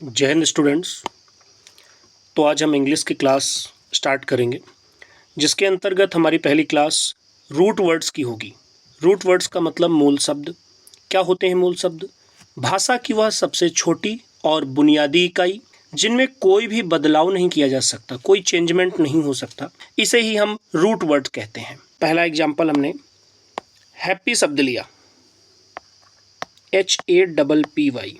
जय हिंद स्टूडेंट्स। तो आज हम इंग्लिश की क्लास स्टार्ट करेंगे, जिसके अंतर्गत हमारी पहली क्लास रूट वर्ड्स की होगी। रूट वर्ड्स का मतलब मूल शब्द। क्या होते हैं मूल शब्द? भाषा की वह सबसे छोटी और बुनियादी इकाई जिनमें कोई भी बदलाव नहीं किया जा सकता, कोई चेंजमेंट नहीं हो सकता, इसे ही हम रूट वर्ड कहते हैं। पहला एग्जाम्पल हमने हैप्पी शब्द लिया, HAPPY।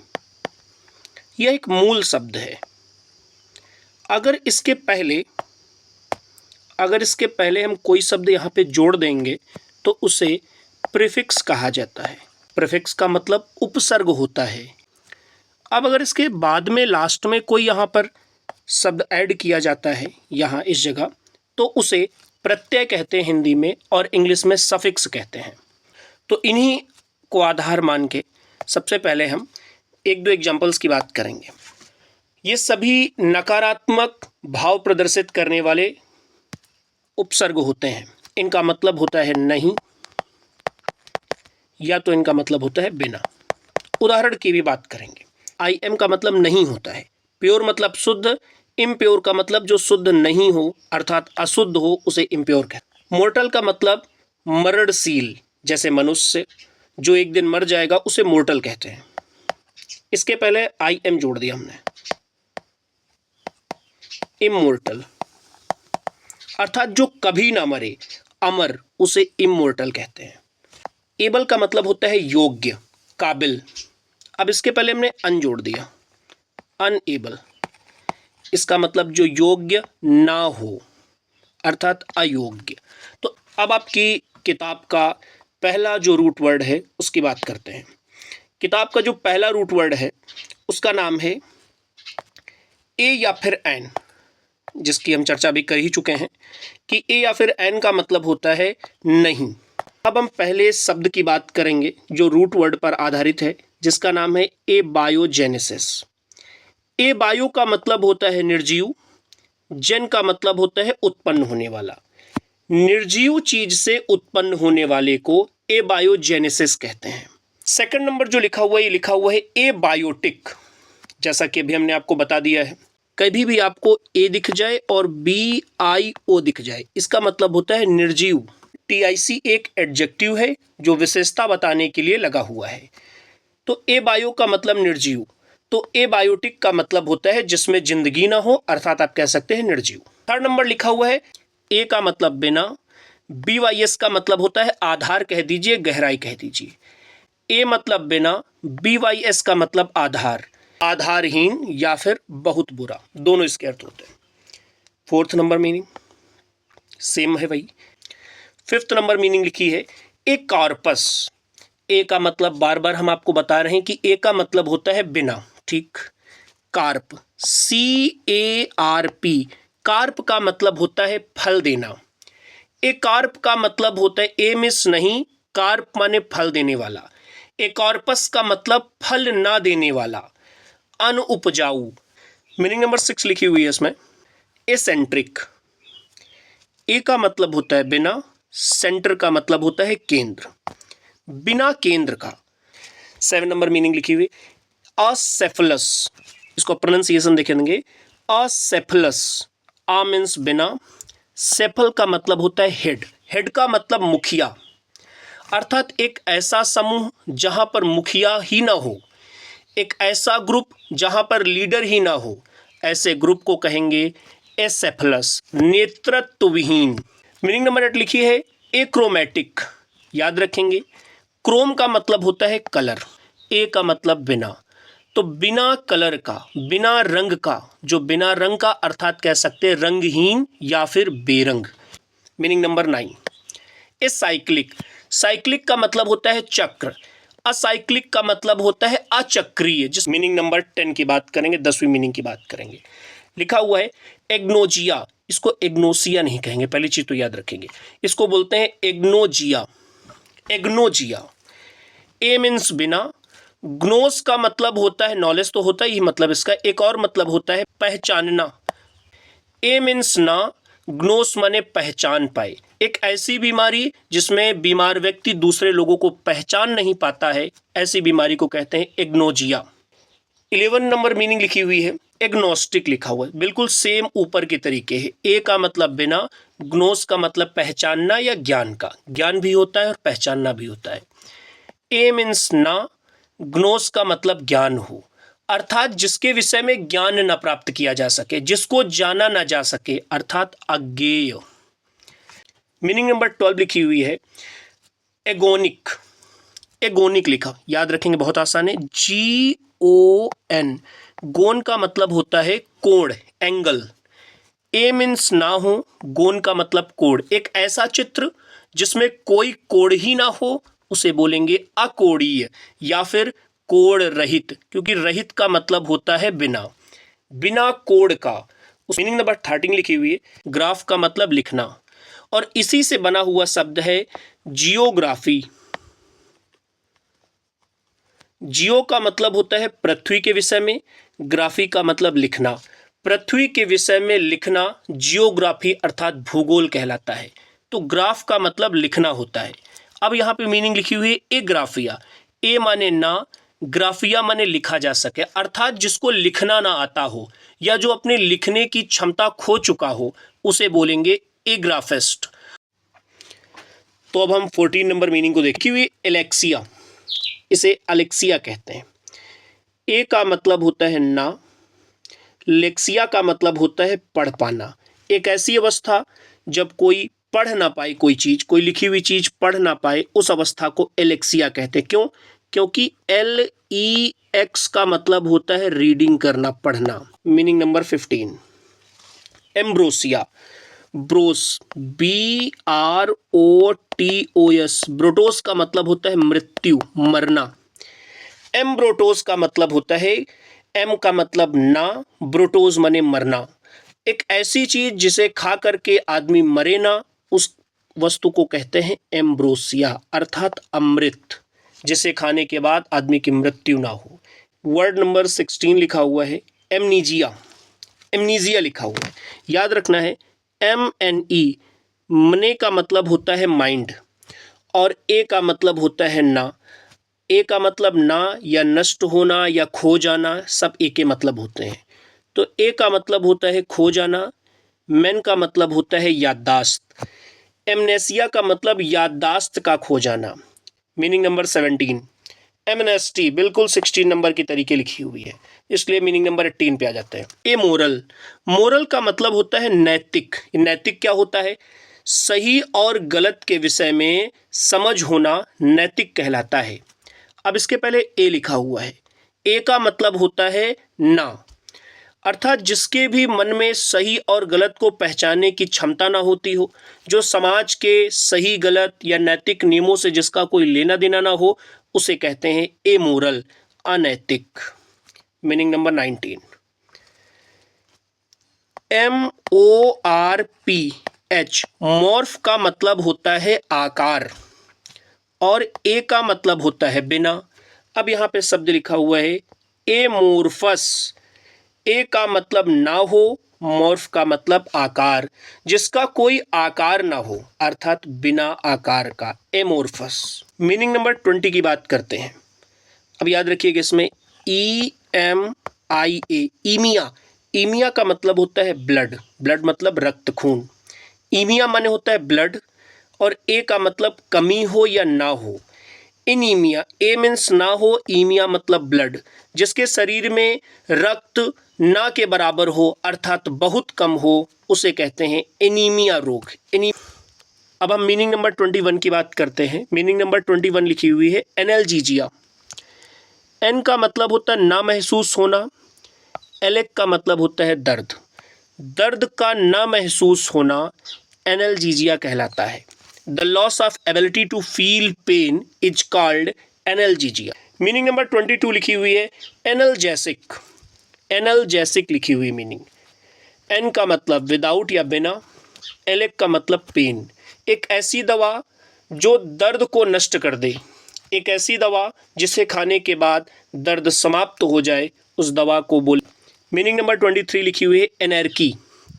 यह एक मूल शब्द है। अगर इसके पहले हम कोई शब्द यहाँ पे जोड़ देंगे तो उसे प्रीफिक्स कहा जाता है। प्रीफिक्स का मतलब उपसर्ग होता है। अब अगर इसके बाद में लास्ट में कोई यहाँ पर शब्द ऐड किया जाता है, यहाँ इस जगह, तो उसे प्रत्यय कहते हैं हिंदी में, और इंग्लिश में सफिक्स कहते हैं। तो इन्हीं को आधार मान के सबसे पहले हम एक दो एग्जाम्पल्स की बात करेंगे। ये सभी नकारात्मक भाव प्रदर्शित करने वाले उपसर्ग होते हैं। इनका मतलब होता है नहीं, या तो इनका मतलब होता है बिना। उदाहरण की भी बात करेंगे। आई एम का मतलब नहीं होता है। प्योर मतलब शुद्ध। इम्प्योर का मतलब जो शुद्ध नहीं हो अर्थात अशुद्ध हो, उसे इम्प्योर कहते हैं। मोर्टल का मतलब मरणशील, जैसे मनुष्य जो एक दिन मर जाएगा उसे मोर्टल कहते हैं। इसके पहले आई एम जोड़ दिया हमने। इमोर्टल अर्थात जो कभी ना मरे, अमर, उसे इमोर्टल कहते हैं। एबल का मतलब होता है योग्य, काबिल। अब इसके पहले हमने अन जोड़ दिया, अनएबल। इसका मतलब जो योग्य ना हो अर्थात अयोग्य। तो अब आपकी किताब का पहला जो रूट वर्ड है उसकी बात करते हैं। किताब का जो पहला रूट वर्ड है उसका नाम है ए या फिर एन, जिसकी हम चर्चा भी कर ही चुके हैं कि ए या फिर एन का मतलब होता है नहीं। अब हम पहले शब्द की बात करेंगे जो रूट वर्ड पर आधारित है, जिसका नाम है ए बायोजेनेसिस। ए बायो का मतलब होता है निर्जीव, जेन का मतलब होता है उत्पन्न होने वाला। निर्जीव चीज से उत्पन्न होने वाले को ए बायोजेनेसिस कहते हैं। सेकंड नंबर जो लिखा हुआ है, ये लिखा हुआ है ए बायोटिक। जैसा कि अभी हमने आपको बता दिया है, कभी भी आपको ए दिख जाए और BIO दिख जाए, इसका मतलब होता है निर्जीव। TIC एक एडजेक्टिव है जो विशेषता बताने के लिए लगा हुआ है। तो ए बायो का मतलब निर्जीव, तो ए बायोटिक का मतलब होता है जिसमें जिंदगी ना हो, अर्थात आप कह सकते हैं निर्जीव। थर्ड नंबर लिखा हुआ है ए का मतलब बिना, BYS का मतलब होता है आधार कह दीजिए, गहराई कह दीजिए। ए मतलब बिना, BYS का मतलब आधार, आधारहीन या फिर बहुत बुरा, दोनों इसके अर्थ होते हैं। फोर्थ नंबर मीनिंग सेम है भाई। फिफ्थ नंबर मीनिंग लिखी है ए कॉर्पस। ए का मतलब बार बार हम आपको बता रहे हैं कि ए का मतलब होता है बिना, ठीक। कार्प, CARP, कार्प का मतलब होता है फल देना। ए कार्प का मतलब होता है ए मिस नहीं, कार्प माने फल देने वाला। ए कॉर्पस का मतलब फल ना देने वाला, अनउपजाऊ। मीनिंग नंबर 6 लिखी हुई है इसमें एसेंट्रिक। ए का मतलब होता है बिना, सेंटर का मतलब होता है केंद्र, बिना केंद्र का। 7 नंबर मीनिंग लिखी हुई असेफलस। इसको प्रोनाउंसिएशन देखेंगे, असेफलस। आ मीन्स बिना, सेफल का मतलब होता है हेड, हेड का मतलब मुखिया, अर्थात एक ऐसा समूह जहां पर मुखिया ही ना हो, एक ऐसा ग्रुप जहां पर लीडर ही ना हो, ऐसे ग्रुप को कहेंगे एसेफलस, नेतृत्वविहीन। मीनिंग नंबर 8 लिखी है एक्रोमैटिक। याद रखेंगे, क्रोम का मतलब होता है कलर, ए का मतलब बिना, तो बिना कलर का, बिना रंग का, जो बिना रंग का अर्थात कह सकते हैं रंगहीन या फिर बेरंग। Meaning number 9 acyclic. साइक्लिक का मतलब होता है चक्र, असाइक्लिक का मतलब होता है अचक्रीय। जिस मीनिंग नंबर 10 की बात करेंगे, 10वीं मीनिंग की बात करेंगे। लिखा हुआ है एग्नोजिया। इसको एग्नोसिया नहीं कहेंगे, पहली चीज तो याद रखेंगे, इसको बोलते हैं एग्नोजिया। एग्नोजिया, ए मीन्स बिना, ग्नोस का मतलब होता है नॉलेज, तो होता ही मतलब इसका एक और मतलब होता है पहचानना। ए मीन्स ना, ग्नोस माने पहचान पाए। एक ऐसी बीमारी जिसमें बीमार व्यक्ति दूसरे लोगों को पहचान नहीं पाता है, ऐसी बीमारी को कहते हैं एग्नोजिया। 11 नंबर मीनिंग लिखी हुई है, एग्नोस्टिक लिखा हुआ है, बिल्कुल सेम ऊपर के तरीके है। ए का मतलब बिना, ग्नोस का मतलब पहचानना या ज्ञान का, ज्ञान भी होता है और पहचानना भी होता है। ए मीन्स ना, ग्नोस का मतलब ज्ञान हो, अर्थात जिसके विषय में ज्ञान न प्राप्त किया जा सके, जिसको जाना न जा सके, अर्थात अज्ञेय। मीनिंग नंबर 12 लिखी हुई है, एगोनिक। एगोनिक लिखा, याद रखेंगे, बहुत आसान है, GON। गोन का मतलब होता है कोण, एंगल। ए मीन्स ना हो, गोन का मतलब कोण। एक ऐसा चित्र जिसमें कोई कोण ही ना हो उसे बोलेंगे अकोणीय या फिर कोण रहित, क्योंकि रहित का मतलब होता है बिना, बिना कोण का। उस मीनिंग नंबर 13 लिखी हुई है, ग्राफ का मतलब लिखना, और इसी से बना हुआ शब्द है जियोग्राफी। जियो का मतलब होता है पृथ्वी के विषय में, ग्राफी का मतलब लिखना। पृथ्वी के विषय में लिखना जियोग्राफी अर्थात भूगोल कहलाता है। तो ग्राफ का मतलब लिखना होता है। अब यहाँ पे मीनिंग लिखी हुई है एग्राफिया। ए माने ना, ग्राफिया माने लिखा जा सके, अर्थात जिसको लिखना ना आता हो या जो अपने लिखने की क्षमता खो चुका हो उसे बोलेंगे एग्राफिस्ट। तो अब हम 14 नंबर मीनिंग को देखी हुई, एलेक्सिया, इसे अलेक्सिया कहते हैं। ए का मतलब होता है ना, लेक्सिया का मतलब होता है पढ़ पाना। एक ऐसी अवस्था जब कोई पढ़ ना पाए, कोई चीज, कोई लिखी हुई चीज पढ़ ना पाए, उस अवस्था को एलेक्सिया कहते हैं। क्यों? क्योंकि LEX का मतलब होता है रीडिंग करना, पढ़ना। Meaning number 15, ambrosia. Bros, BROTOS, ब्रोटोस का मतलब होता है मृत्यु, मरना। एम्ब्रोटोस का मतलब होता है, एम का मतलब ना, ब्रोटोस माने मरना। एक ऐसी चीज जिसे खा करके आदमी मरे ना, उस वस्तु को कहते हैं एम्ब्रोसिया, अर्थात अमृत, जिसे खाने के बाद आदमी की मृत्यु ना हो। वर्ड नंबर 16 लिखा हुआ है, एमनीजिया। एमनीजिया लिखा हुआ है, याद रखना है, MNE, मने का मतलब होता है माइंड, और ए का मतलब होता है ना। ए का मतलब ना या नष्ट होना या खो जाना, सब ए के मतलब होते हैं। तो ए का मतलब होता है खो जाना, मेन का मतलब होता है याददाश्त, एमनेसिया का मतलब याददाश्त का खो जाना। मीनिंग नंबर 17, एमनेस्टी, बिल्कुल 16 नंबर की तरीके लिखी हुई है, इसलिए मीनिंग नंबर 18 पे आ जाता है। ए मोरल, मोरल का मतलब होता है नैतिक। नैतिक क्या होता है? सही और गलत के विषय में समझ होना नैतिक कहलाता है। अब इसके पहले ए लिखा हुआ है, ए का मतलब होता है ना, अर्थात जिसके भी मन में सही और गलत को पहचानने की क्षमता ना होती हो, जो समाज के सही गलत या नैतिक नियमों से जिसका कोई लेना देना ना हो, उसे कहते हैं एमोरल, अनैतिक। मीनिंग नंबर 19, MORPH, मॉर्फ का मतलब होता है आकार, और ए का मतलब होता है बिना। अब यहाँ पे शब्द लिखा हुआ है एमोर्फस, ए का मतलब ना हो, मॉर्फ का मतलब आकार, जिसका कोई आकार ना हो, अर्थात बिना आकार का, एमोर्फस। मीनिंग नंबर 20 की बात करते हैं। अब याद रखिएगा इसमें EMIA, ईमिया। ईमिया का मतलब होता है ब्लड, ब्लड मतलब रक्त, खून। ईमिया माने होता है ब्लड, और ए का मतलब कमी हो या ना हो। एनीमिया, ए मीन्स ना हो, ईमिया मतलब ब्लड, जिसके शरीर में रक्त ना के बराबर हो, अर्थात बहुत कम हो, उसे कहते हैं एनीमिया रोग। अब हम मीनिंग नंबर 21 की बात करते हैं। मीनिंग नंबर 21 लिखी हुई है, एनाल्जीजिया। एन का मतलब होता है ना महसूस होना, एलेक का मतलब होता है दर्द, दर्द का ना महसूस होना एनाल्जीजिया कहलाता है। The loss of ability to feel pain is called analgesia. Meaning number 22 लिखी हुई है, एनाल्जेसिक। एनाल्जेसिक लिखी हुई मीनिंग, एन का मतलब विदाउट या बिना, एलेक का मतलब पेन, एक ऐसी दवा जो दर्द को नष्ट कर दे, एक ऐसी दवा जिसे खाने के बाद दर्द समाप्त हो जाए, उस दवा को बोल। मीनिंग नंबर 23 लिखी हुई है, एनर्की।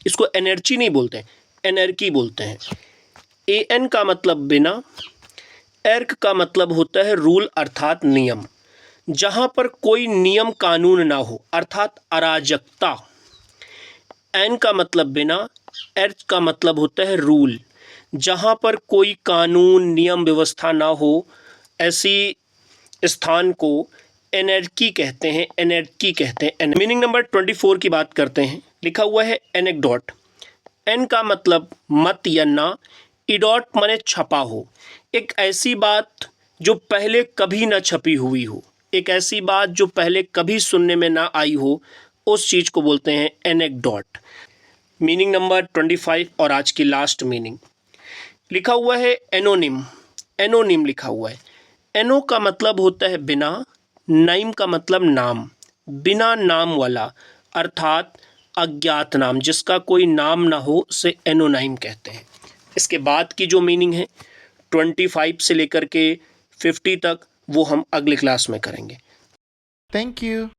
इसको एनर्जी नहीं बोलते हैं, एनर्की बोलते हैं। एन का मतलब बिना, एर्क का मतलब होता है रूल अर्थात नियम, जहाँ पर कोई नियम कानून ना हो, अर्थात अराजकता। एन का मतलब बिना, एच का मतलब होता है रूल। जहाँ पर कोई कानून नियम व्यवस्था ना हो, ऐसी स्थान को एनर्की कहते हैं, एनर्की कहते हैं। मीनिंग नंबर 24 की बात करते हैं। लिखा हुआ है एनेक्डोट। एन का मतलब मत या ना, इडोट माने छपा हो। एक ऐसी बात जो पहले कभी ना छपी हुई हो, एक ऐसी बात जो पहले कभी सुनने में ना आई हो, उस चीज़ को बोलते हैं एनेक्डोट। मीनिंग नंबर 25 और आज की लास्ट मीनिंग लिखा हुआ है एनोनिम। एनोनिम लिखा हुआ है। एनो का मतलब होता है बिना, नाइम का मतलब नाम, बिना नाम वाला, अर्थात अज्ञात नाम, जिसका कोई नाम ना हो उसे एनोनाइम कहते हैं। इसके बाद की जो मीनिंग है 25 से लेकर के 50 तक, वो हम अगले क्लास में करेंगे। Thank you.